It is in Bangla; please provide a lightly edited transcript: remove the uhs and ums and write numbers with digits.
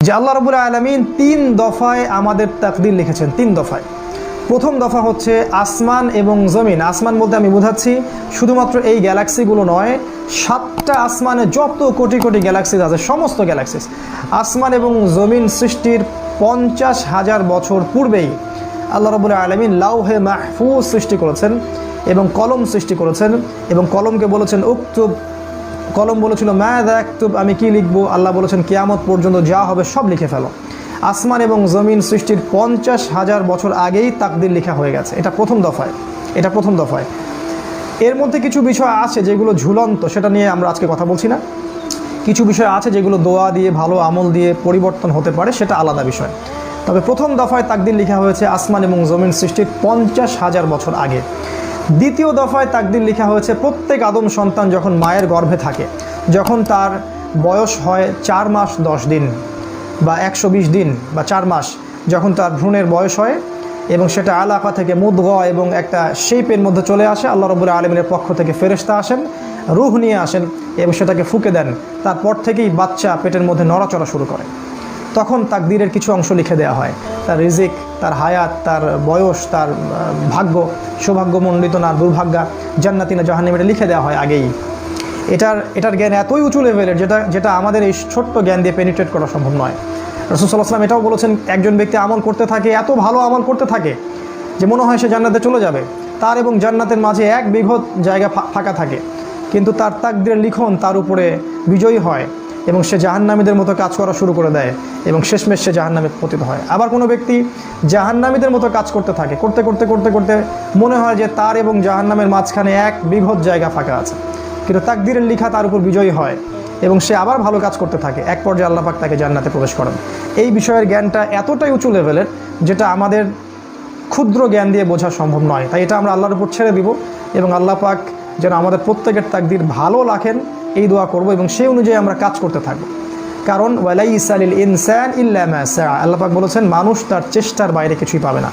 যে আল্লাহ রাব্বুল আলামিন 3 দফায় আমাদের তাকদীর লিখেছেন। 3 দফায়। প্রথম দফা হচ্ছে আসমান এবং জমিন। আসমান বলতে আমি বোঝাচ্ছি শুধুমাত্র এই গ্যালাক্সিগুলো নয়, 7টা আসমানে যত কোটি কোটি গ্যালাক্সিস আছে, সমস্ত গ্যালাক্সিস, আসমান এবং জমিন সৃষ্টির 50,000 বছর পূর্বেই আল্লাহ রাব্বুল আলামিন লাউহে মাহফুজ সৃষ্টি করেছেন এবং কলম সৃষ্টি করেছেন। এবং কলমকে বলেছেন উকতুব, কলম বলেছিল মাযা আকতুব, আমি কি লিখবো। আল্লাহ বলেছেন কিয়ামত পর্যন্ত যা হবে সব লিখে ফেলো। আসমান এবং জমিন সৃষ্টির 50,000 বছর আগেই তাকদীর লেখা হয়ে গেছে। এটা প্রথম দফায়। এটা প্রথম দফায়। এর মধ্যে কিছু বিষয় আছে যেগুলো ঝুলন্ত, সেটা নিয়ে আমরা আজকে কথা বলছি না। কিছু বিষয় আছে যেগুলো দোয়া দিয়ে, ভালো আমল দিয়ে পরিবর্তন হতে পারে, সেটা আলাদা বিষয়। তবে প্রথম দফায় তাকদীর লেখা হয়েছে আসমান এবং জমিন সৃষ্টির 50,000 বছর আগে। দ্বিতীয় দফায় তাকদীর লেখা হয়েছে প্রত্যেক আদম সন্তান যখন মায়ের গর্ভে থাকে, যখন তার বয়স হয় 4 মাস 10 দিন বা 120 দিন বা 4 মাস, যখন তার ভ্রূণের বয়স হয় এবং সেটা আলাকা থেকে মুদগা এবং একটা শেপের মধ্যে চলে আসে, আল্লাহ রাব্বুল আলামিনের পক্ষ থেকে ফেরেশতা আসেন, রূহ নিয়ে আসেন এবং সেটাকে ফুঁকে দেন। তারপর থেকেই বাচ্চা পেটের মধ্যে নড়াচড়া শুরু করে। তখন তাকদীরের কিছু অংশ লিখে দেওয়া হয়, তার রিজিক, তার হায়াত, তার বয়স, তার ভাগ্য, সৌভাগ্যমণ্ডিত না দুর্ভাগ্যা, জান্নাতি না জাহান্নামী, এটা লিখে দেওয়া হয় আগেই। এটার জ্ঞান এতই উঁচু লেভেলের যেটা আমাদের এই ছোট্ট জ্ঞান দিয়ে পেনিট্রেট করা সম্ভব নয়। রাসূল সাল্লাল্লাহু আলাইহি ওয়াসাল্লাম এটাও বলেছেন, একজন ব্যক্তি আমল করতে থাকে, এত ভালো আমল করতে থাকে যে মনে হয় সে জান্নাতে চলে যাবে, তার এবং জান্নাতের মাঝে 1 বিঘত জায়গা ফাঁকা থাকে, কিন্তু তার তাকদীরের লিখন তার উপরে বিজয়ী হয় এবং সে জাহান্নামীদের মতো কাজ করা শুরু করে দেয় এবং শেষমেশ সে জাহান্নামে পতিত হয়। আবার কোনো ব্যক্তি জাহান্নামীদের মতো কাজ করতে থাকে, করতে করতে করতে করতে মনে হয় যে তার এবং জাহান্নামের মাঝখানে 1 বিঘত জায়গা ফাঁকা আছে, কিন্তু তাকদীরের লিখা তার উপর বিজয়ী হয় এবং সে আবার ভালো কাজ করতে থাকে। এক পর্যায়ে আল্লাহ পাক তাকে জান্নাতে প্রবেশ করেন। এই বিষয়ের জ্ঞানটা এতটাই উঁচু লেভেলের যেটা আমাদের ক্ষুদ্র জ্ঞান দিয়ে বোঝা সম্ভব নয়। তাই এটা আমরা আল্লাহর উপর ছেড়ে দিব এবং আল্লাহ পাক যেন আমাদের প্রত্যেকের তাকদীর ভালো রাখেন, এই দোয়া করব এবং সেই অনুযায়ী আমরা কাজ করতে থাকব। কারণ ওয়ালাইসা লিল ইনসান ইল্লা মা সা, আল্লাহ পাক বলেছেন মানুষ তার চেষ্টার বাইরে কিছুই পাবে না।